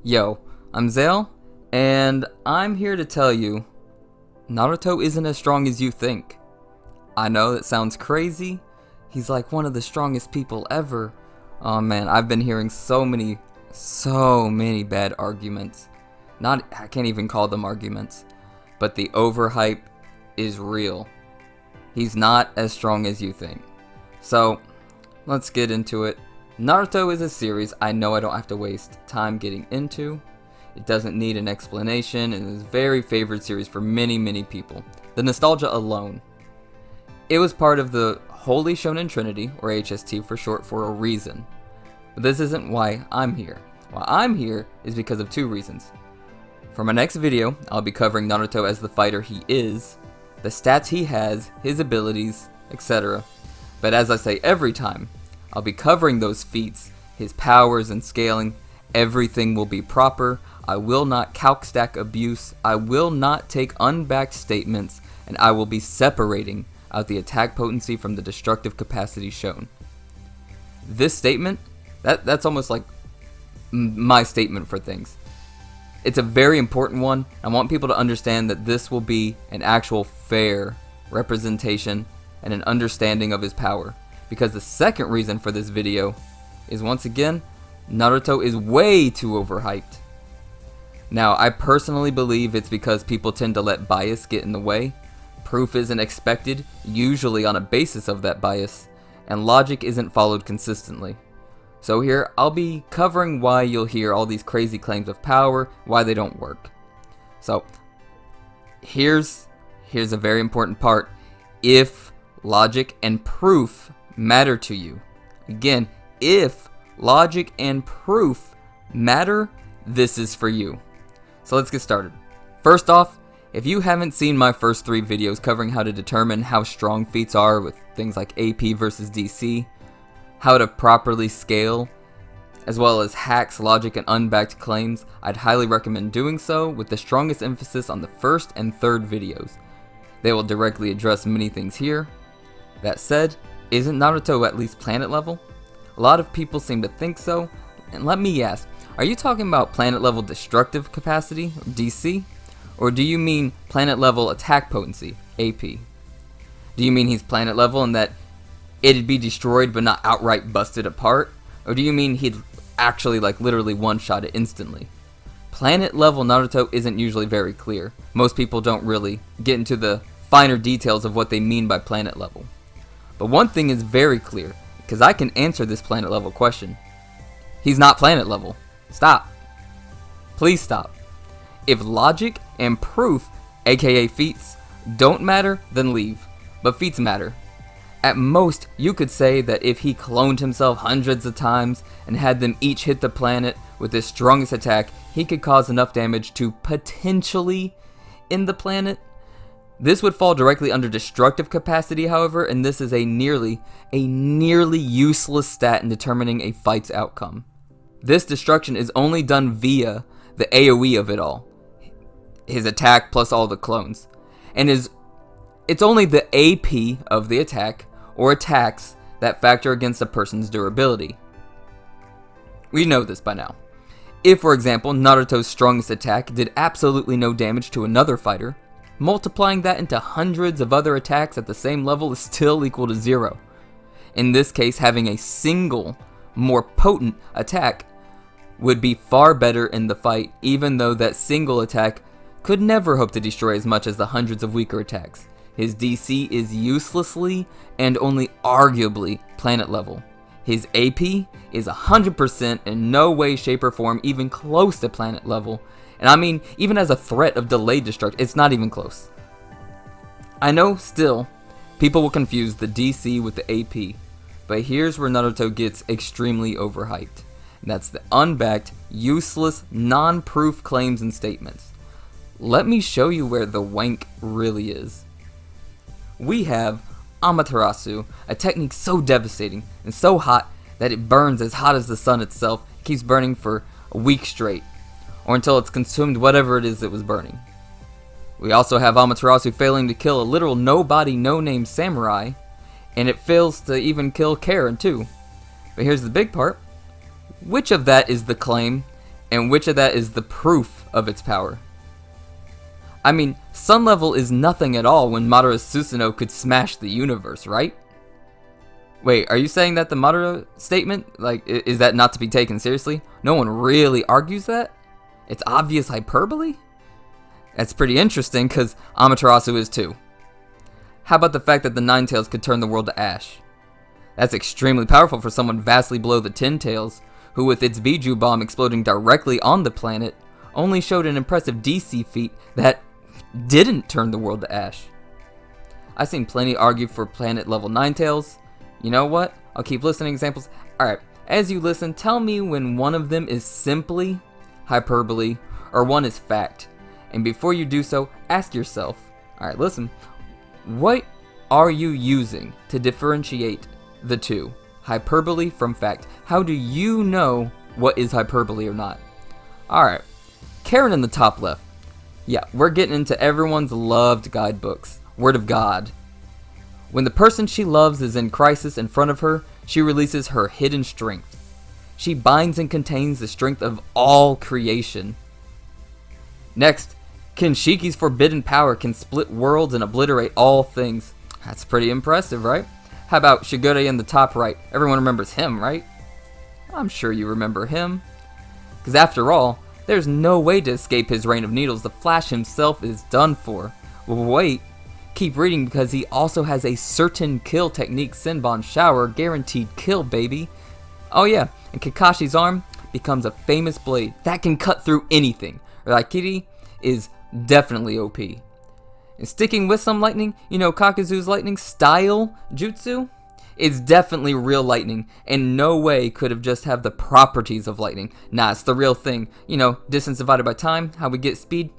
Yo, I'm Zale, and I'm here to tell you, Naruto isn't as strong as you think. I know that sounds crazy. He's like one of the strongest people ever. Oh man, I've been hearing so many bad arguments. I can't even call them arguments. But the overhype is real. He's not as strong as you think. So, let's get into it. Naruto is a series I know I don't have to waste time getting into. It doesn't need an explanation and is a very favorite series for many people. The nostalgia alone. It was part of the Holy Shonen Trinity, or HST for short, for a reason. But this isn't why I'm here. Why I'm here is because of two reasons. For my next video, I'll be covering Naruto as the fighter he is, the stats he has, his abilities, etc. But as I say every time, I'll be covering those feats, his powers and scaling. Everything will be proper. I will not calc stack abuse. I will not take unbacked statements, and I will be separating out the attack potency from the destructive capacity shown. This statement, that's almost like my statement for things. It's a very important one. I want people to understand that this will be an actual fair representation and an understanding of his power. Because the second reason for this video is, once again, Naruto is way too overhyped. Now, I personally believe it's because people tend to let bias get in the way. Proof isn't expected, usually on a basis of that bias, and logic isn't followed consistently. So here, I'll be covering why you'll hear all these crazy claims of power, why they don't work. So, here's a very important part. If logic and proof matter to you. Again, if logic and proof matter, this is for you. So let's get started. First off, if you haven't seen my first 3 videos covering how to determine how strong feats are with things like AP versus DC, how to properly scale, as well as hacks, logic, and unbacked claims, I'd highly recommend doing so, with the strongest emphasis on the first and third videos. They will directly address many things here. That said, isn't Naruto at least planet level? A lot of people seem to think so, and let me ask, are you talking about planet level destructive capacity, DC? Or do you mean planet level attack potency, AP? Do you mean he's planet level and that it'd be destroyed but not outright busted apart? Or do you mean he'd actually literally one-shot it instantly? Planet level Naruto isn't usually very clear. Most people don't really get into the finer details of what they mean by planet level. But one thing is very clear, because I can answer this planet level question. He's not planet level. Stop. Please stop. If logic and proof, aka feats, don't matter, then leave. But feats matter. At most, you could say that if he cloned himself hundreds of times and had them each hit the planet with his strongest attack, he could cause enough damage to potentially end the planet. This would fall directly under destructive capacity, however, and this is a nearly useless stat in determining a fight's outcome. This destruction is only done via the AoE of it all, his attack plus all the clones, and it's only the AP of the attack or attacks that factor against a person's durability. We know this by now. If, for example, Naruto's strongest attack did absolutely no damage to another fighter, multiplying that into hundreds of other attacks at the same level is still equal to 0. In this case, having a single, more potent attack would be far better in the fight, even though that single attack could never hope to destroy as much as the hundreds of weaker attacks. His DC is uselessly and only arguably planet level. His AP is 100% in no way, shape, or form even close to planet level. And I mean, even as a threat of delayed destruction, it's not even close. I know, still, people will confuse the DC with the AP, but here's where Naruto gets extremely overhyped. And that's the unbacked, useless, non-proof claims and statements. Let me show you where the wank really is. We have Amaterasu, a technique so devastating and so hot that it burns as hot as the sun itself. It keeps burning for a week straight, or until it's consumed whatever it is it was burning. We also have Amaterasu failing to kill a literal nobody, no-name samurai, and it fails to even kill Karen too. But here's the big part. Which of that is the claim, And which of that is the proof of its power? I mean, sun level is nothing at all when Madara Susanoo could smash the universe, right? Wait, are you saying that the Madara statement, like, is that not to be taken seriously? No one really argues that? It's obvious hyperbole? That's pretty interesting, because Amaterasu is too. How about the fact that the Nine Tails could turn the world to ash? That's extremely powerful for someone vastly below the Ten Tails, who with its Biju bomb exploding directly on the planet, only showed an impressive DC feat that didn't turn the world to ash. I've seen plenty argue for planet level Nine Tails. You know what? I'll keep listing examples. Alright, as you listen, tell me when one of them is simply hyperbole or one is fact. And before you do so, ask yourself, alright, listen, what are you using to differentiate the two, hyperbole from fact? How do you know what is hyperbole or not? Alright, Karen in the top left. Yeah, we're getting into everyone's loved guidebooks. Word of God. When the person she loves is in crisis in front of her, she releases her hidden strength. She binds and contains the strength of all creation. Next, Kinshiki's forbidden power can split worlds and obliterate all things. That's pretty impressive, right? How about Shigure in the top right? Everyone remembers him, right? I'm sure you remember him. Because after all, there's no way to escape his rain of needles. The Flash himself is done for. Wait, keep reading because he also has a certain kill technique, Senbon Shower, guaranteed kill, baby. Oh yeah, and Kakashi's arm becomes a famous blade that can cut through anything. Raikiri is definitely OP. And sticking with some lightning, you know Kakuzu's lightning style jutsu? It's definitely real lightning, and no way could have just have the properties of lightning. Nah, it's the real thing. You know, distance divided by time, how we get speed.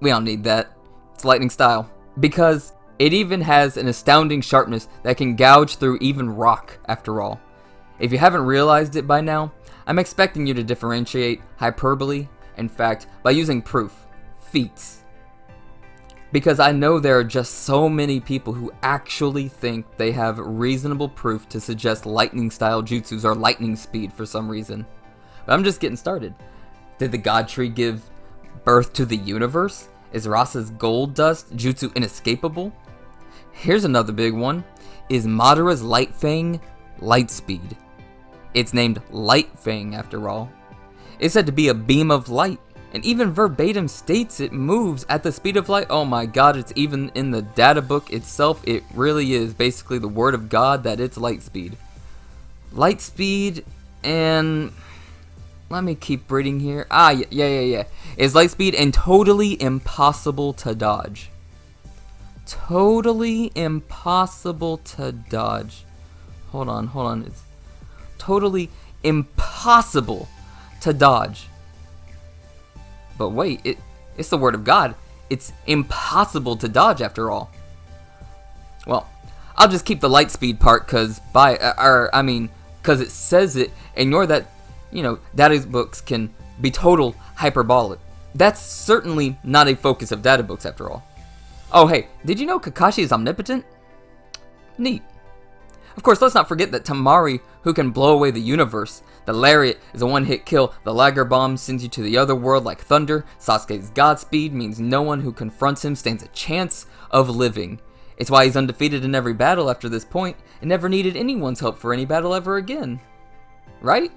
We don't need that. It's lightning style. Because it even has an astounding sharpness that can gouge through even rock, after all. If you haven't realized it by now, I'm expecting you to differentiate hyperbole and fact by using proof, feats. Because I know there are just so many people who actually think they have reasonable proof to suggest lightning style jutsus or lightning speed for some reason. But I'm just getting started. Did the God Tree give birth to the universe? Is Rasa's gold dust jutsu inescapable? Here's another big one. Is Madara's Light Fang light speed? It's named Light Fang after all. It's said to be a beam of light. And even verbatim states it moves at the speed of light. Oh my god, it's even in the data book itself. It really is basically the word of God that it's light speed. Light speed and... let me keep reading here. Yeah. It's light speed and totally impossible to dodge. Totally impossible to dodge. Hold on. It's totally impossible to dodge. But wait, it's the word of God. It's impossible to dodge after all. Well, I'll just keep the light speed part because it says it. Ignore that, you know, data books can be total hyperbolic. That's certainly not a focus of data books after all. Oh hey, did you know Kakashi is omnipotent? Neat. Of course, let's not forget that Tamari, who can blow away the universe. The Lariat is a one-hit kill. The Liger Bomb sends you to the other world like thunder. Sasuke's Godspeed means no one who confronts him stands a chance of living. It's why he's undefeated in every battle after this point, and never needed anyone's help for any battle ever again. Right?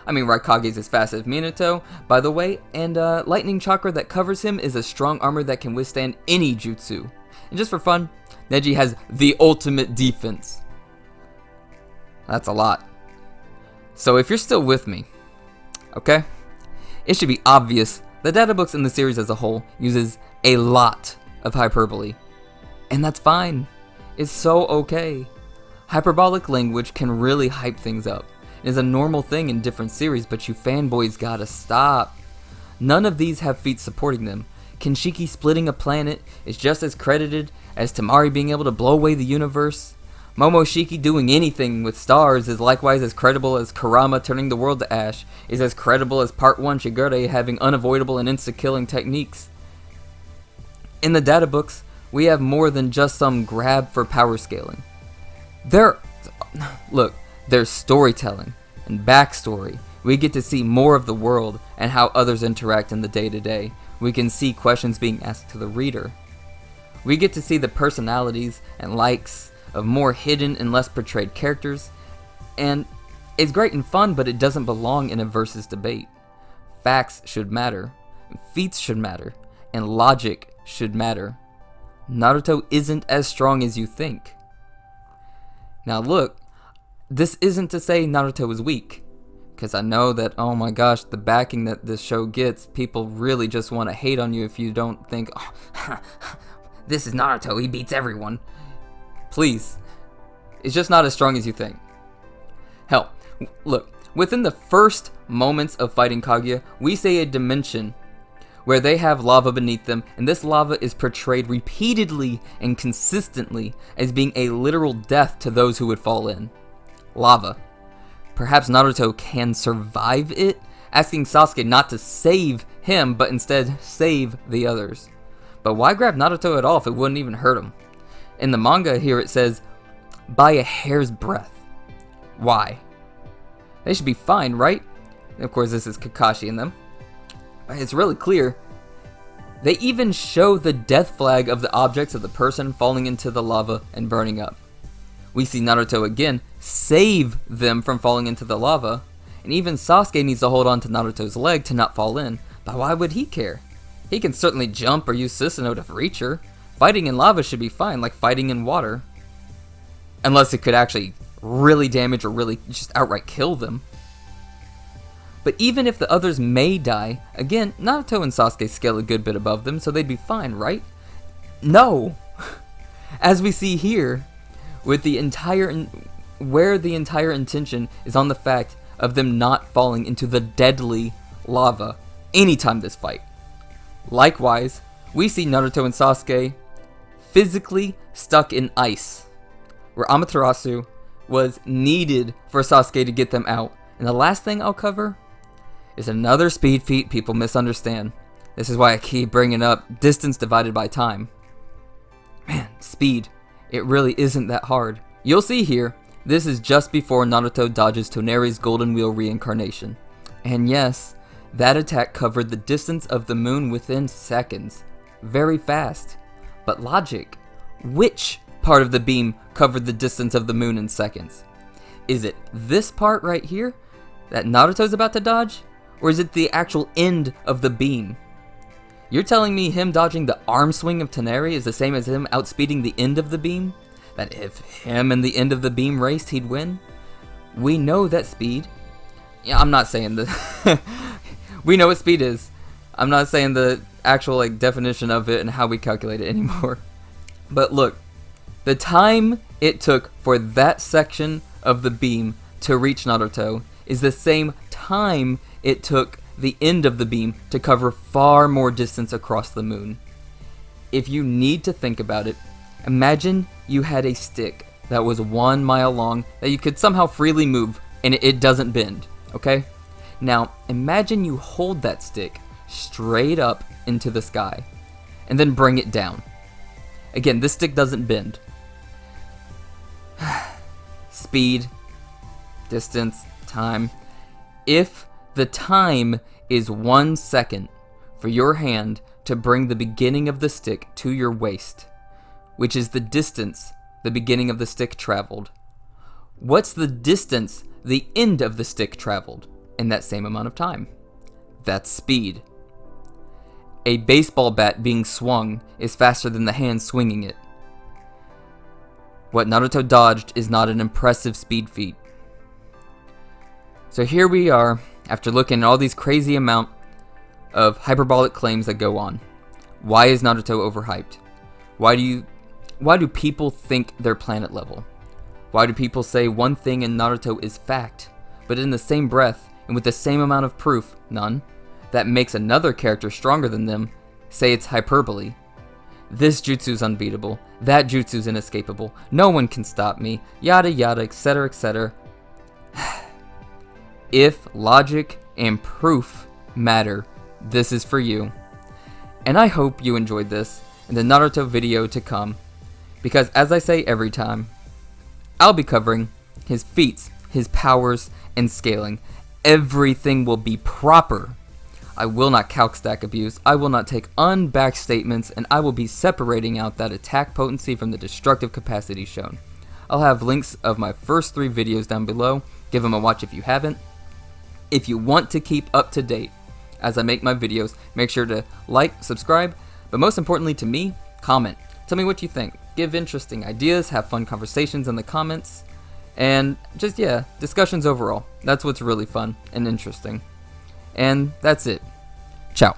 I mean, Raikage's as fast as Minato, by the way, and Lightning Chakra that covers him is a strong armor that can withstand any jutsu. And just for fun, Neji has the ultimate defense. That's a lot. So if you're still with me, okay, it should be obvious the data books in the series as a whole uses a lot of hyperbole. And that's fine. It's so okay. Hyperbolic language can really hype things up. It is a normal thing in different series, but you fanboys gotta stop. None of these have feats supporting them. Kinshiki splitting a planet is just as credited as Tamari being able to blow away the universe. Momoshiki doing anything with stars is likewise as credible as Kurama turning the world to ash, is as credible as Part 1 Shigure having unavoidable and insta-killing techniques. In the data books, we have more than just some grab for power scaling. There's storytelling and backstory We get to see more of the world and how others interact in the day-to-day. We can see questions being asked to the reader. We get to see the personalities and likes of more hidden and less portrayed characters, and it's great and fun, but it doesn't belong in a versus debate. Facts should matter, feats should matter, and logic should matter. Naruto isn't as strong as you think. Now look, this isn't to say Naruto is weak, because I know that, oh my gosh, the backing that this show gets, people really just want to hate on you if you don't think, oh, this is Naruto, he beats everyone. Please, it's just not as strong as you think. Hell, look, within the first moments of fighting Kaguya, we see a dimension where they have lava beneath them, and this lava is portrayed repeatedly and consistently as being a literal death to those who would fall in. Lava. Perhaps Naruto can survive it, asking Sasuke not to save him, but instead save the others. But why grab Naruto at all if it wouldn't even hurt him? In the manga here it says, by a hair's breadth. Why? They should be fine, right? And of course this is Kakashi and them. It's really clear. They even show the death flag of the objects of the person falling into the lava and burning up. We see Naruto again save them from falling into the lava, and even Sasuke needs to hold on to Naruto's leg to not fall in, but why would he care? He can certainly jump or use Susanoo to reach her. Fighting in lava should be fine, like fighting in water. Unless it could actually really damage or really just outright kill them. But even if the others may die, again, Naruto and Sasuke scale a good bit above them, so they'd be fine, right? No! As we see here, with the entire intention is on the fact of them not falling into the deadly lava anytime this fight. Likewise, we see Naruto and Sasuke physically stuck in ice, where Amaterasu was needed for Sasuke to get them out. And the last thing I'll cover is another speed feat people misunderstand. This is why I keep bringing up distance divided by time. Man, speed. It really isn't that hard. You'll see here, this is just before Naruto dodges Toneri's Golden Wheel reincarnation. And yes, that attack covered the distance of the moon within seconds. Very fast. But logic. Which part of the beam covered the distance of the moon in seconds? Is it this part right here that Naruto's about to dodge? Or is it the actual end of the beam? You're telling me him dodging the arm swing of Toneri is the same as him outspeeding the end of the beam? That if him and the end of the beam raced, he'd win? We know that speed. Yeah, I'm not saying the... we know what speed is. I'm not saying the actual definition of it and how we calculate it anymore. But look, the time it took for that section of the beam to reach Naruto is the same time it took the end of the beam to cover far more distance across the moon. If you need to think about it, imagine you had a stick that was 1 mile long that you could somehow freely move and it doesn't bend, okay? Now, imagine you hold that stick straight up into the sky and then bring it down. Again, this stick doesn't bend. Speed, distance, time. If the time is 1 second for your hand to bring the beginning of the stick to your waist, which is the distance the beginning of the stick traveled, what's the distance the end of the stick traveled in that same amount of time? That's speed. A baseball bat being swung is faster than the hand swinging it. What Naruto dodged is not an impressive speed feat. So here we are, after looking at all these crazy amount of hyperbolic claims that go on. Why is Naruto overhyped? Why do people think they're planet level? Why do people say one thing in Naruto is fact, but in the same breath and with the same amount of proof, none, that makes another character stronger than them, say it's hyperbole? This jutsu's unbeatable, that jutsu's inescapable, no one can stop me, yada yada, etc, etc. If logic and proof matter, this is for you. And I hope you enjoyed this and the Naruto video to come, because as I say every time, I'll be covering his feats, his powers, and scaling. Everything will be proper. I will not calc stack abuse, I will not take unbacked statements, and I will be separating out that attack potency from the destructive capacity shown. I'll have links of my first 3 videos down below. Give them a watch if you haven't. If you want to keep up to date as I make my videos, make sure to like, subscribe, but most importantly to me, comment. Tell me what you think. Give interesting ideas, have fun conversations in the comments, and just, yeah, discussions overall. That's what's really fun and interesting. And that's it. Ciao.